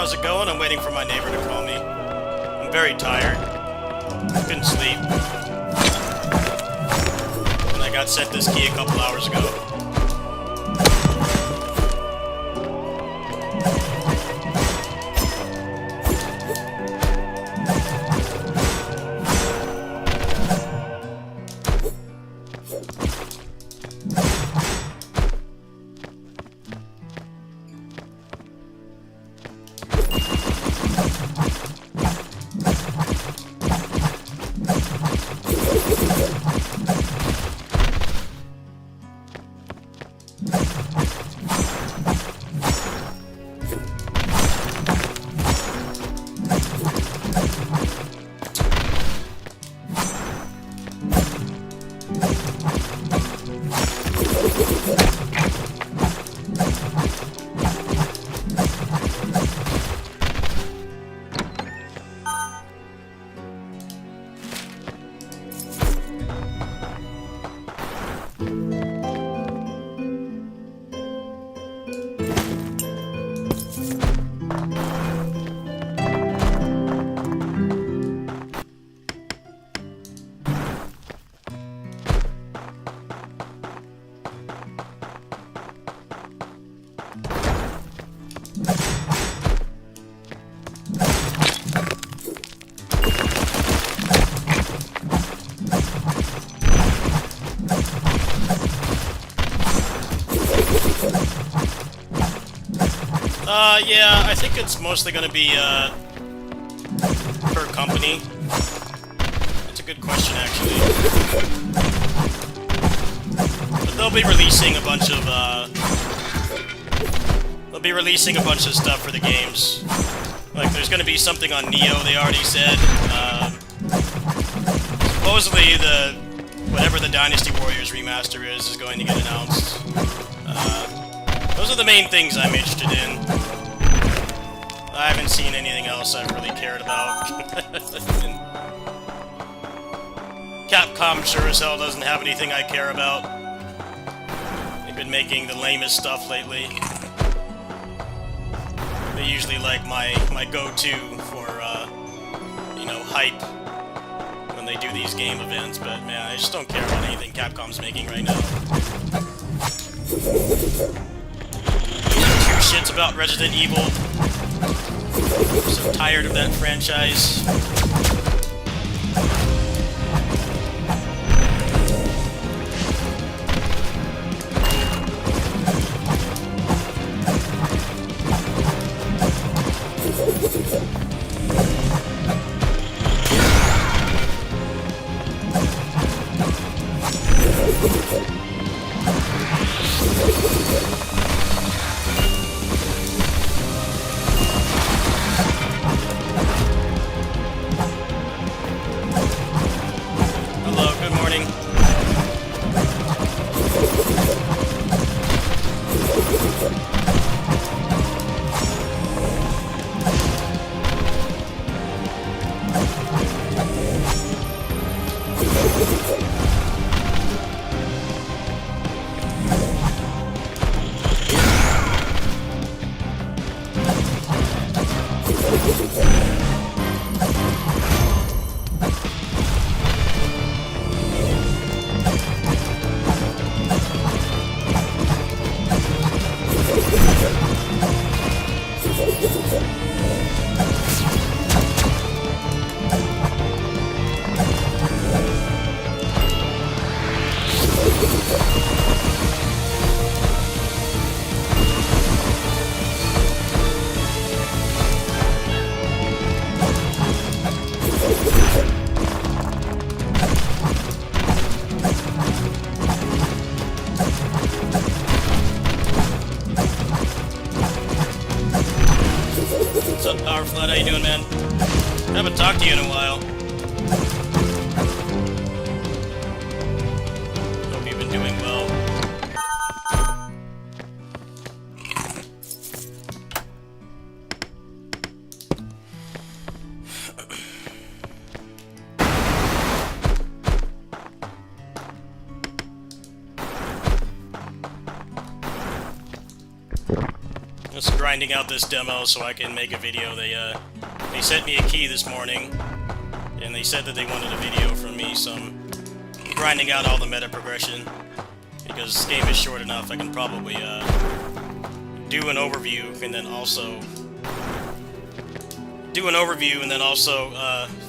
How's it going? I'm waiting for my neighbor to call me. I'm very tired. Couldn't sleep. And I got sent this key a couple hours ago. Yeah, I think it's mostly going to be, per company. It's a good question, actually. But they'll be releasing a bunch of, stuff for the games. Like, there's going to be something on Neo, they already said. Supposedly, whatever the Dynasty Warriors remaster is going to get announced. Those are the main things I'm interested in. I haven't seen anything else I've really cared about. Capcom sure as hell doesn't have anything I care about. They've been making the lamest stuff lately. They usually like my go-to for, you know, hype when they do these game events, but man, I just don't care about anything Capcom's making right now. Two shits about Resident Evil. I'm so tired of that franchise. How you doing, man? Haven't talked to you in a while. Hope you've been doing well. Just grinding out this demo so I can make a video. They sent me a key this morning, and they said that they wanted a video from me, so I'm grinding out all the meta progression. Because this game is short enough, I can probably do an overview and then also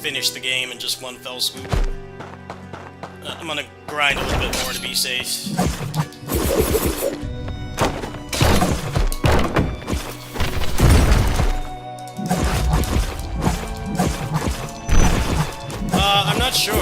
finish the game in just one fell swoop. I'm gonna grind a little bit more to be safe. I'm not sure.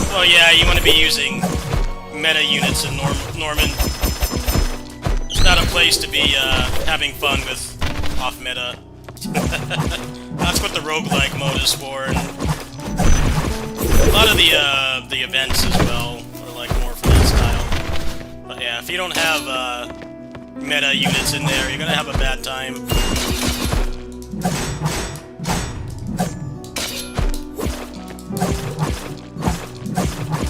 Well, yeah, you want to be using meta units in Norman. It's not a place to be having fun with off-meta. That's what the roguelike mode is for, and a lot of the events as well are like more for that style. But yeah, if you don't have meta units in there, you're gonna have a bad time.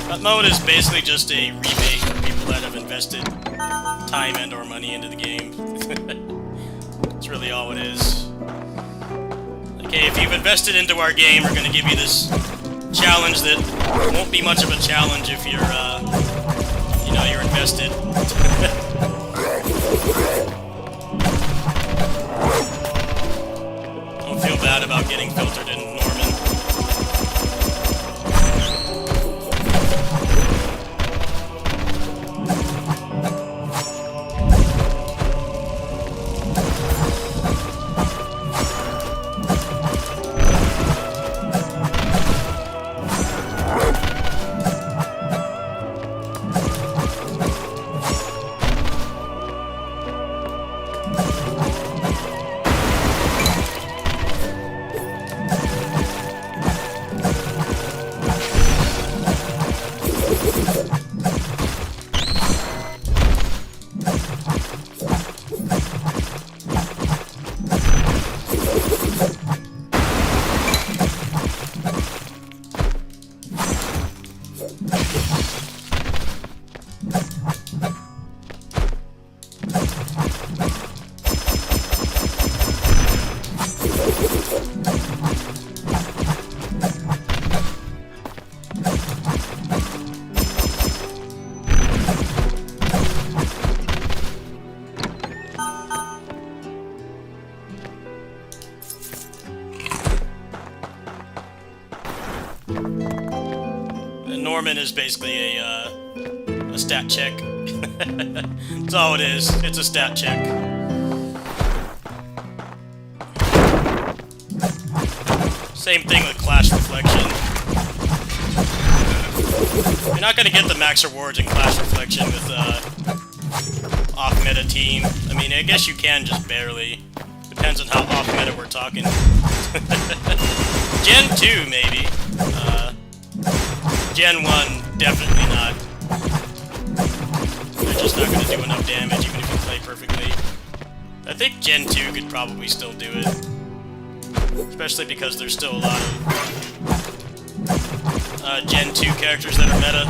That mode is basically just a rebate for people that have invested time and or money into the game. That's really all it is. Okay, if you've invested into our game, we're gonna give you this challenge that won't be much of a challenge if you're, you know, you're invested. Don't feel bad about getting filtered in Norman. Norman is basically a stat check. That's all it is. It's a stat check. Same thing with Clash Reflection. You're not going to get the max rewards in Clash Reflection with off-meta team. I mean, I guess you can, just barely. Depends on how off-meta we're talking. Gen 2, maybe. Gen 1, definitely not. They're just not going to do enough damage even if you play perfectly. I think Gen 2 could probably still do it. Especially because there's still a lot of Gen 2 characters that are meta.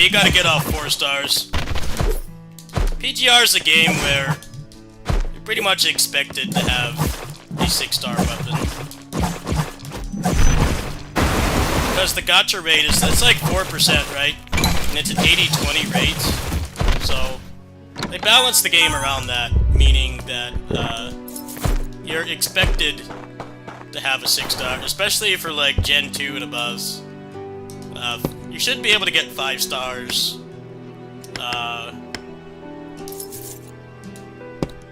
you gotta get off 4 stars. PGR is a game where you're pretty much expected to have a 6-star weapon. Because the gacha rate is, it's like 4%, right? And it's an 80-20 rate. So, they balance the game around that, meaning that you're expected to have a 6-star, especially for like Gen 2 and above. You should be able to get 5 stars. Oh,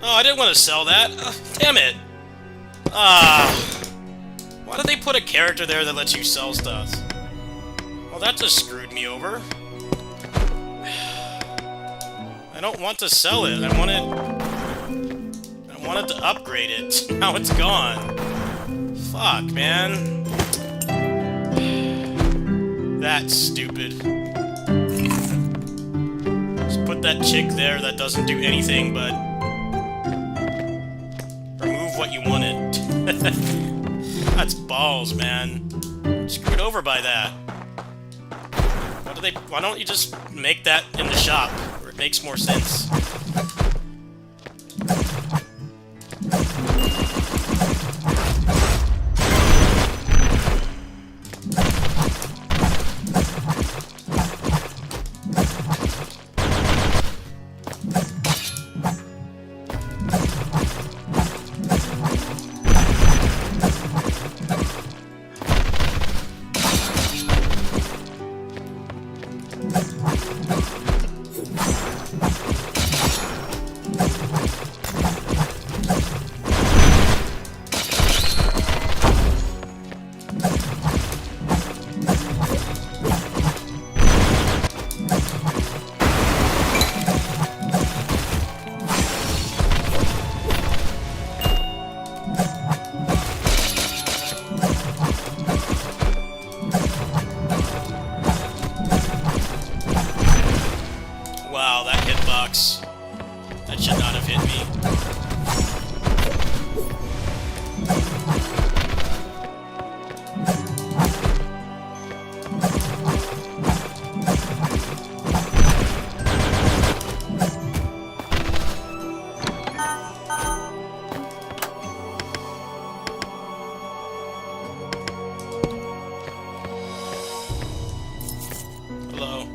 I didn't want to sell that. Damn it. Why did they put a character there that lets you sell stuff? Well, that just screwed me over. I don't want to sell it. I wanted to upgrade it. Now it's gone. Fuck, man. That's stupid. Just put that chick there that doesn't do anything but remove what you wanted. That's balls, man. Screwed over by that. Why don't you just make that in the shop, where it makes more sense? Wow, that hitbox. That should not have hit me. Hello.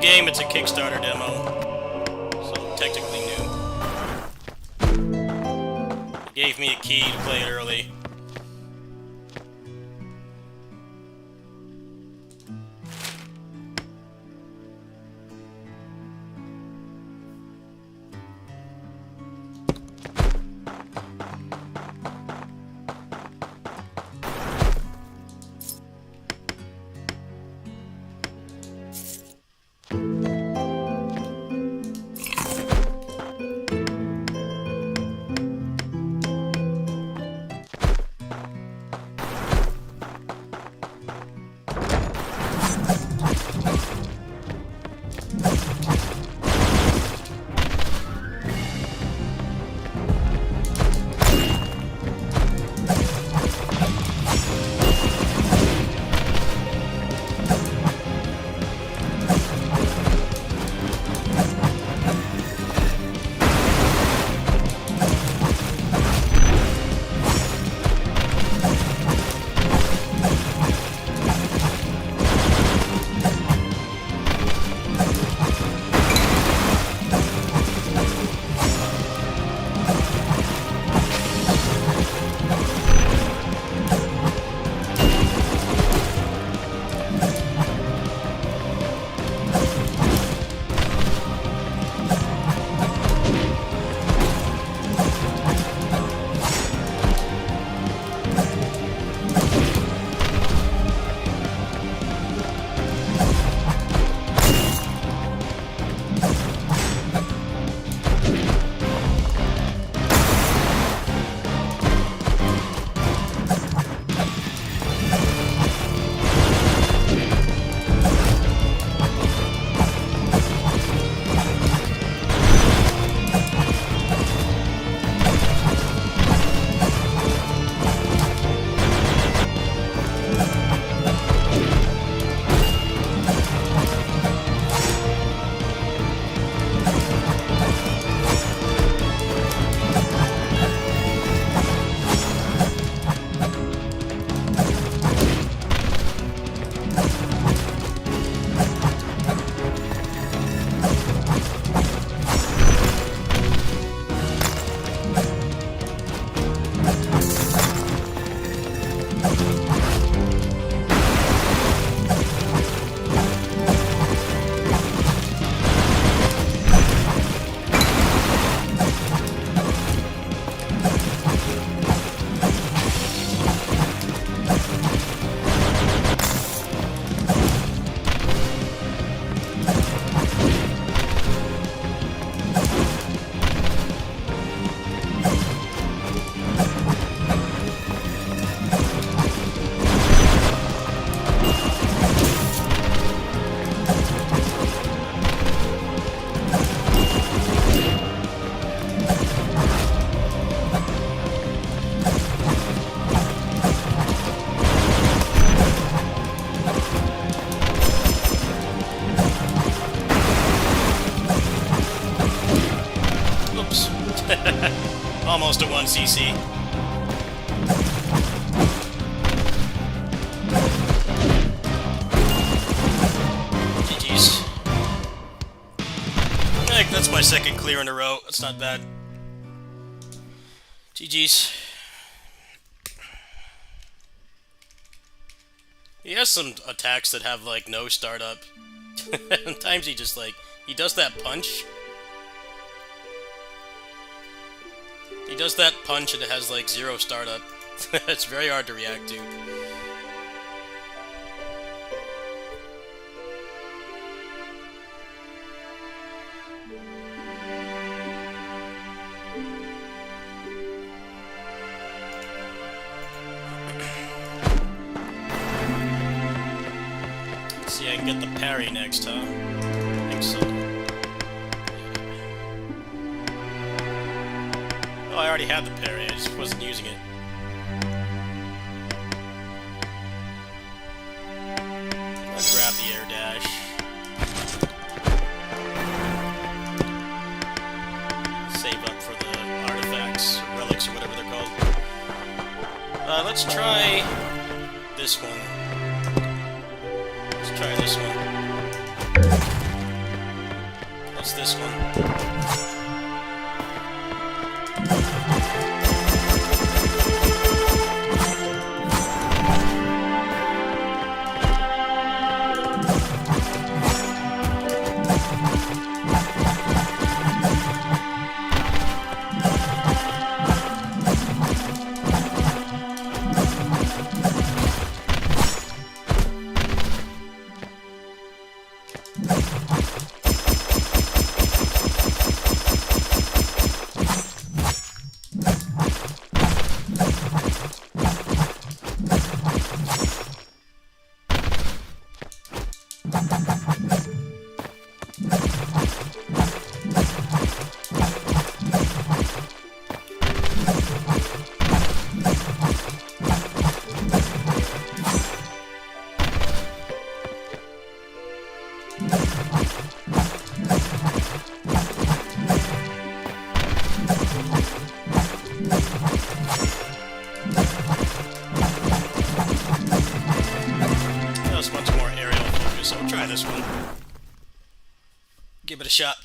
Game, it's a Kickstarter demo, so technically new. It gave me a key to play it early. Almost a 1cc. GG's. Heck, that's my second clear in a row. That's not bad. GG's. He has some attacks that have, like, no startup. Sometimes he just, like, he does that punch. He does that punch and it has, like, 0 startup. It's very hard to react to. Let's see, I can get the parry next, huh? I think so. Oh, I already had the parry, I just wasn't using it. Let's grab the air dash. Save up for the artifacts, or relics, or whatever they're called. Let's try this one. Let's try this one. What's this one? This one. Give it a shot.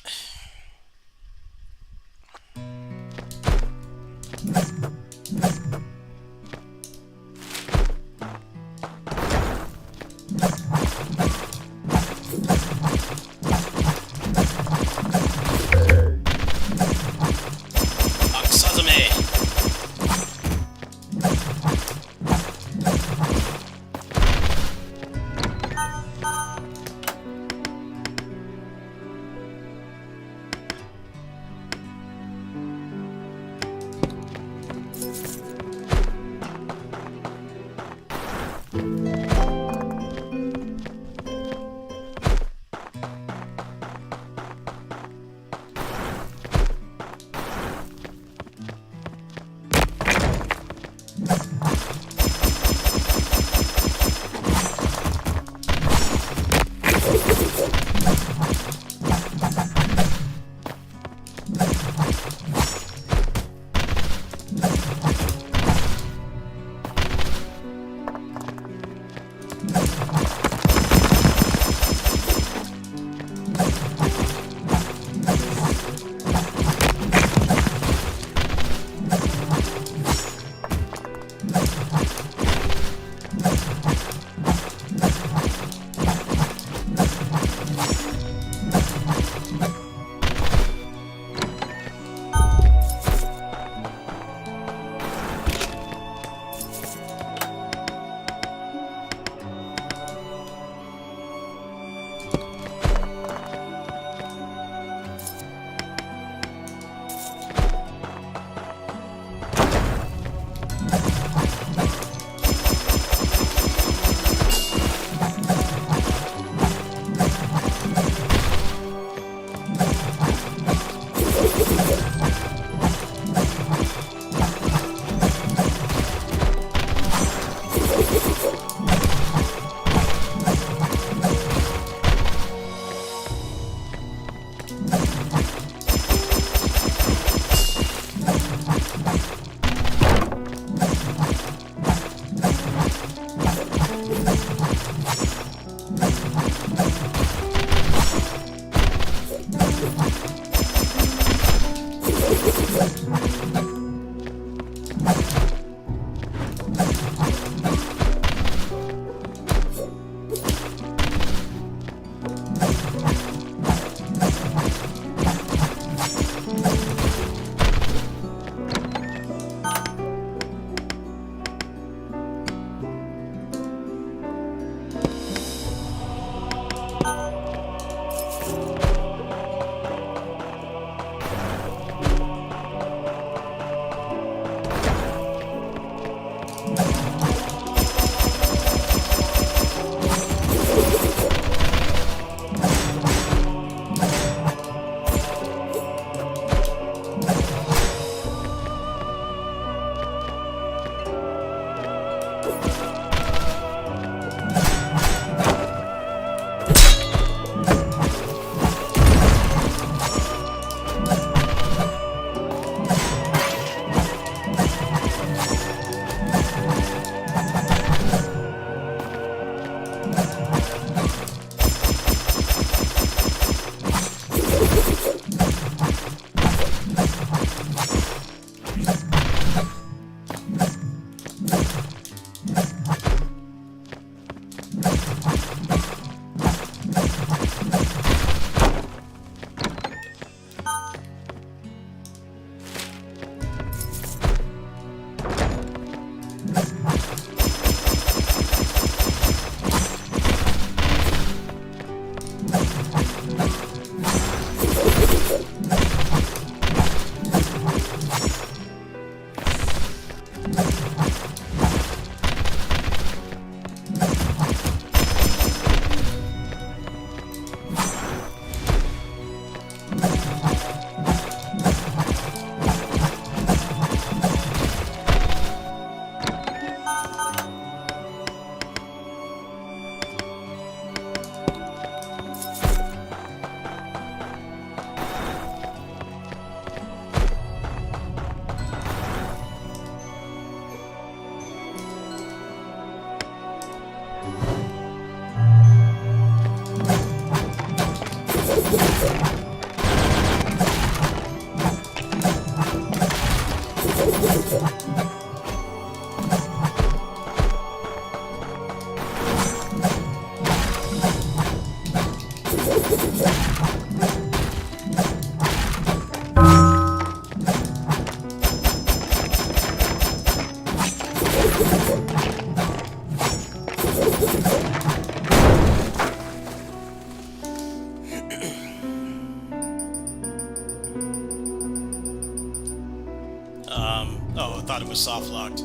it was soft locked.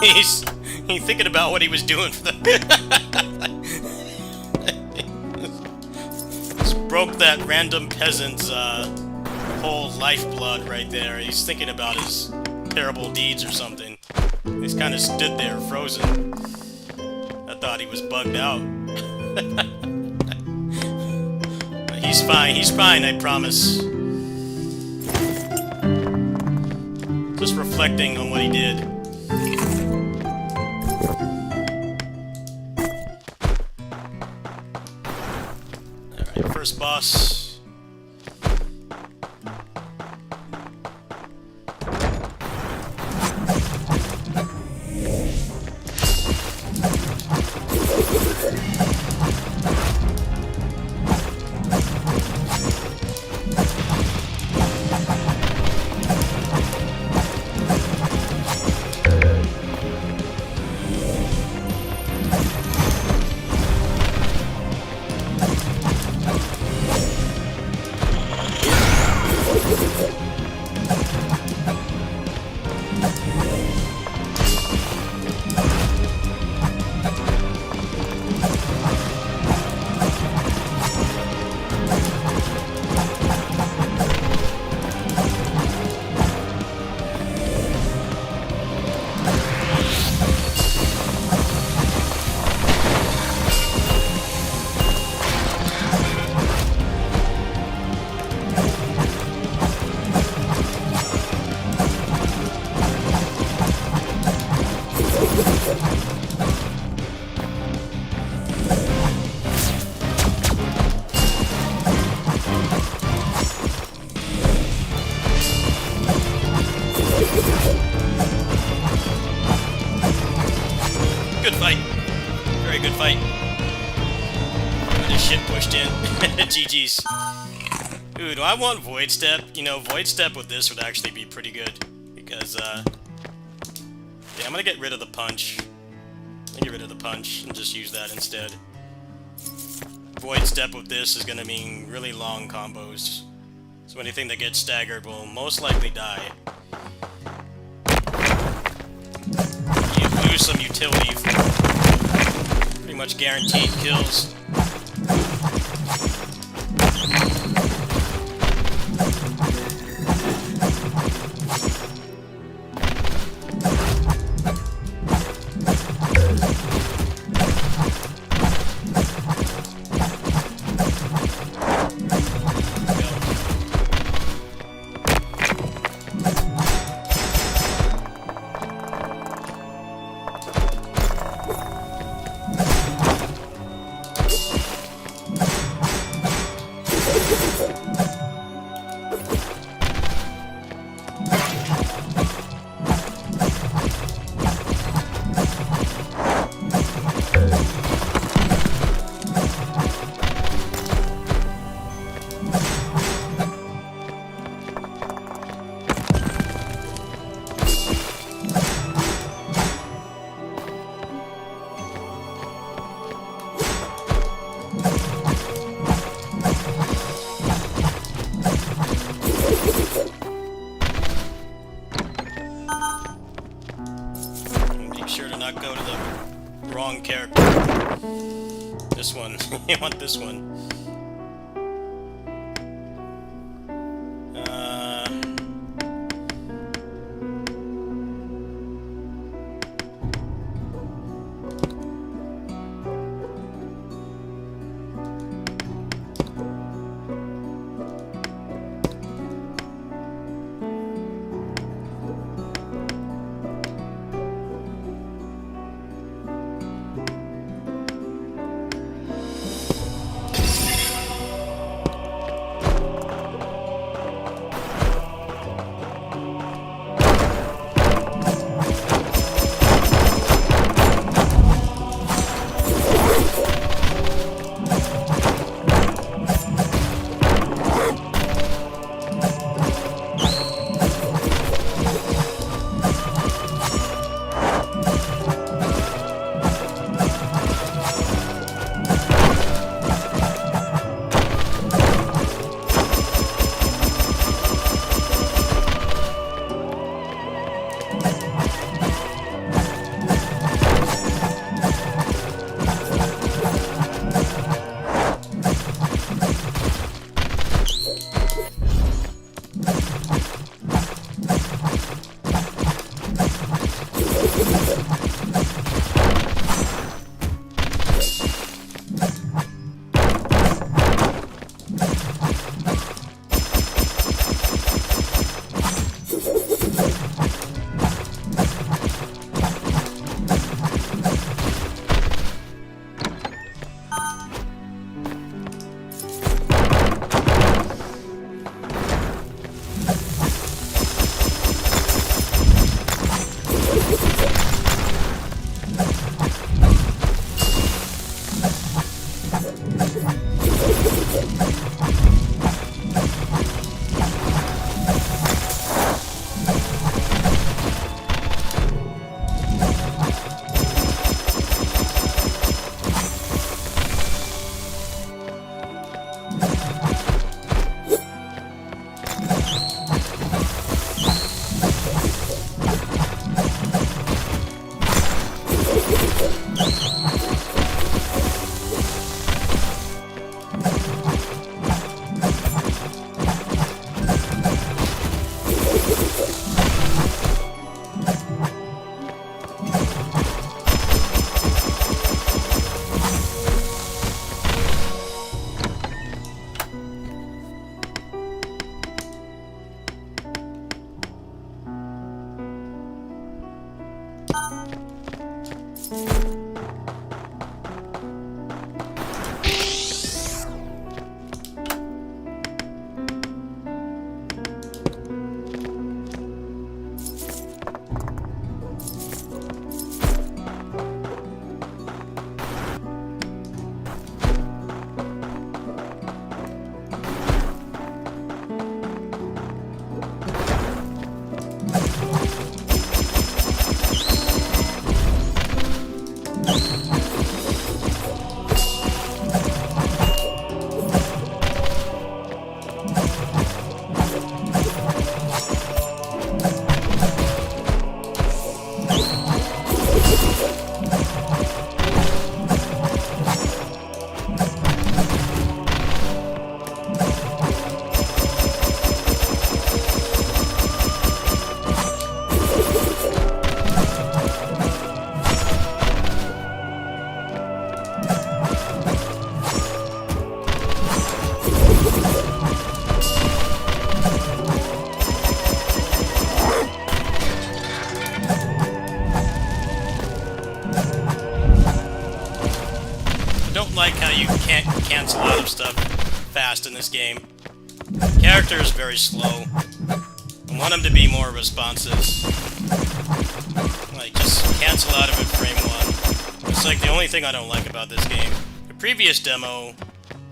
he's thinking about what he was doing for the. Just broke that random peasant's whole lifeblood right there. He's thinking about his terrible deeds or something. He's kind of stood there frozen. I thought he was bugged out. He's fine, I promise. Just reflecting on what he did. Alright, first boss. Good fight. Very good fight. This shit pushed in. GG's. Ooh, do I want Void Step? You know, Void Step with this would actually be pretty good. Because, yeah, I'm gonna get rid of the punch. Get rid of the punch and just use that instead. Void Step with this is gonna mean really long combos. So anything that gets staggered will most likely die. You lose some utility for pretty much guaranteed kills. Go to the wrong character. This one. You want this one. like how you can't cancel out of stuff fast in this game. The character is very slow. I want him to be more responsive. Like, just cancel out of it frame 1. It's like the only thing I don't like about this game. The previous demo,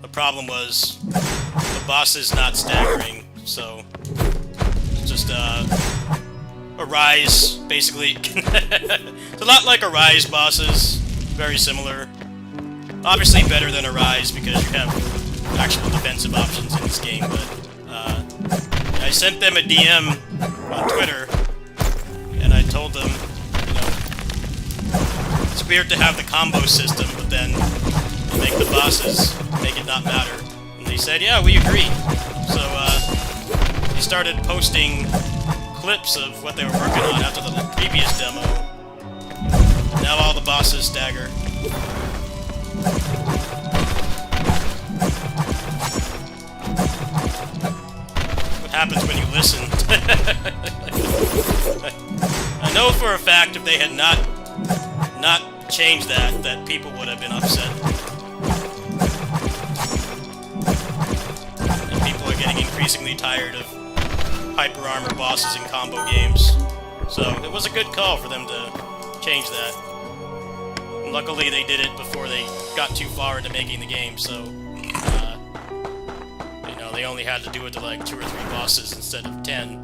the problem was the bosses not staggering, so it's just a Rise, basically. It's a lot like a Rise bosses, very similar. Obviously better than a Rise because you have actual defensive options in this game, but I sent them a DM on Twitter, and I told them, you know, it's weird to have the combo system, but then you make the bosses make it not matter. And they said, yeah, we agree. So they started posting clips of what they were working on after the previous demo. Now all the bosses stagger. What happens when you listen? I know for a fact if they had not changed that people would have been upset. And people are getting increasingly tired of hyper armor bosses in combo games. So it was a good call for them to change that. And luckily they did it before they got too far into making the game, so you know, they only had to do it to like 2 or 3 bosses instead of 10.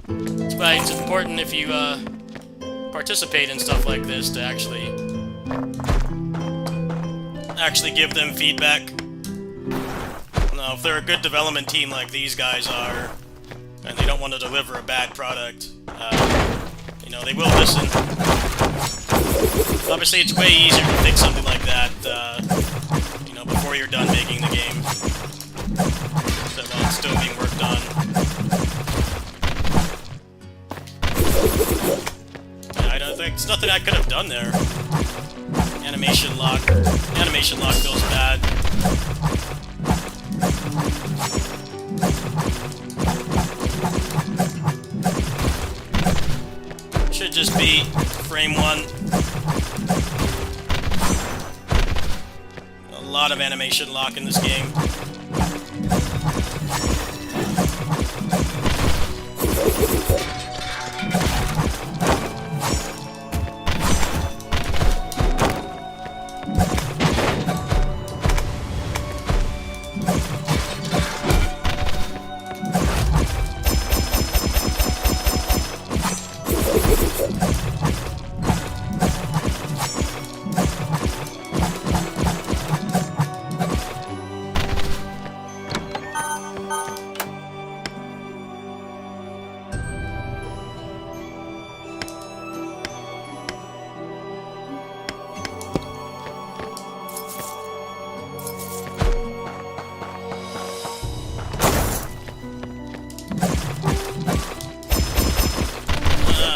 That's why it's important if you participate in stuff like this to actually give them feedback. Now, if they're a good development team like these guys are, and they don't want to deliver a bad product, you know, they will listen. Obviously, it's way easier to fix something like that, you know, before you're done making the game, so while it's still being worked on. Yeah, I don't think there's nothing I could have done there. Animation lock feels bad. Should just be frame 1. A lot of animation lock in this game.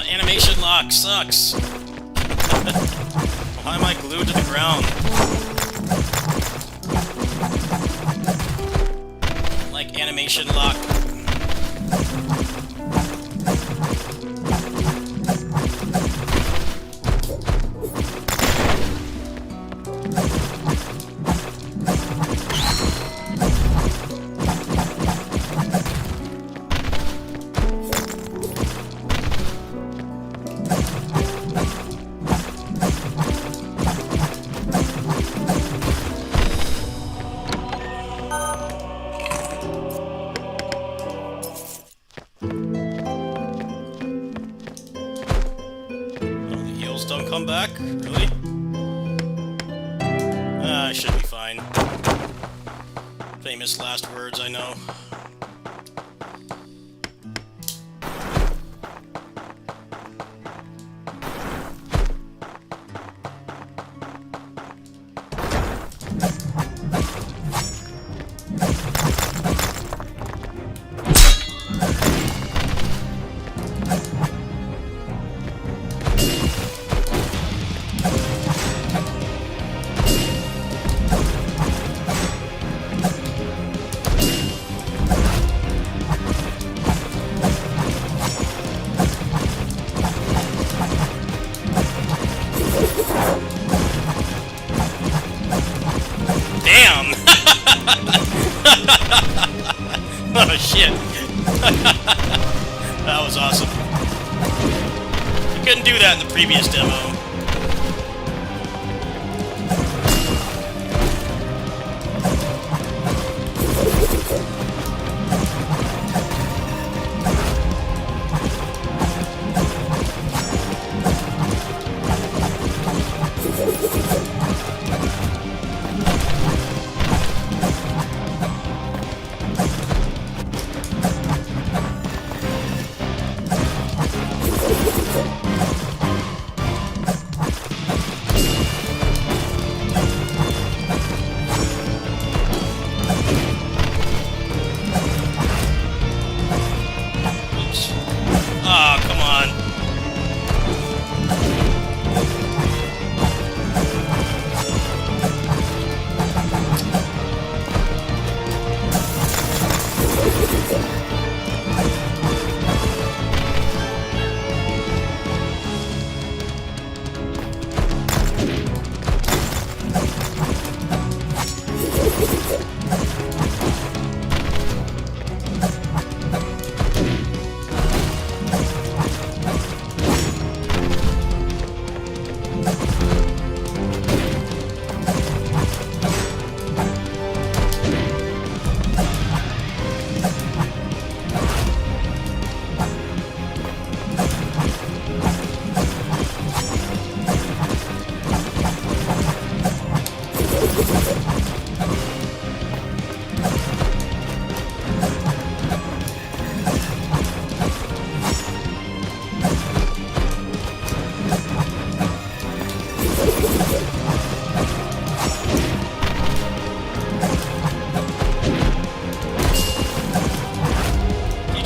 Animation lock sucks. Why am I glued to the ground? Like animation lock. Don't come back? Really? I should be fine. Famous last words, I know. that in the previous demo. Oh, come on.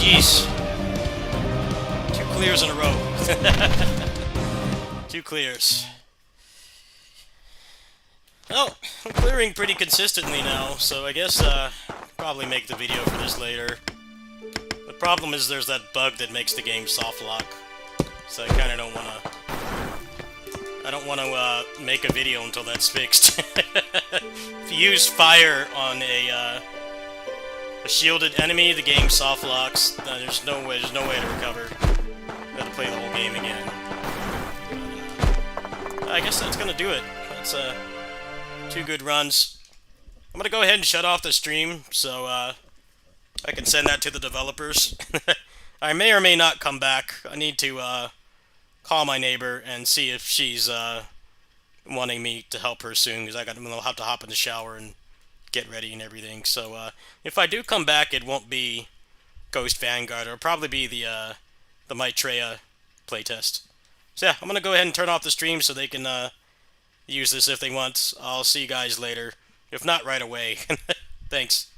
GG's. 2 clears in a row. 2 clears. Well, I'm clearing pretty consistently now, so I guess probably make the video for this later. The problem is there's that bug that makes the game soft lock, so I kind of don't want to. I don't want to make a video until that's fixed. If you use fire on a shielded enemy, the game soft locks. There's no way to recover. Gotta play the whole game again. I guess that's gonna do it. That's 2 good runs. I'm gonna go ahead and shut off the stream so I can send that to the developers. I may or may not come back. I need to call my neighbor and see if she's wanting me to help her soon, because I'll have to hop in the shower and get ready and everything. So if I do come back, it won't be Ghost Vanguard. It'll probably be the Maitreya playtest. So yeah, I'm gonna go ahead and turn off the stream so they can use this if they want. I'll see you guys later. If not, right away. Thanks.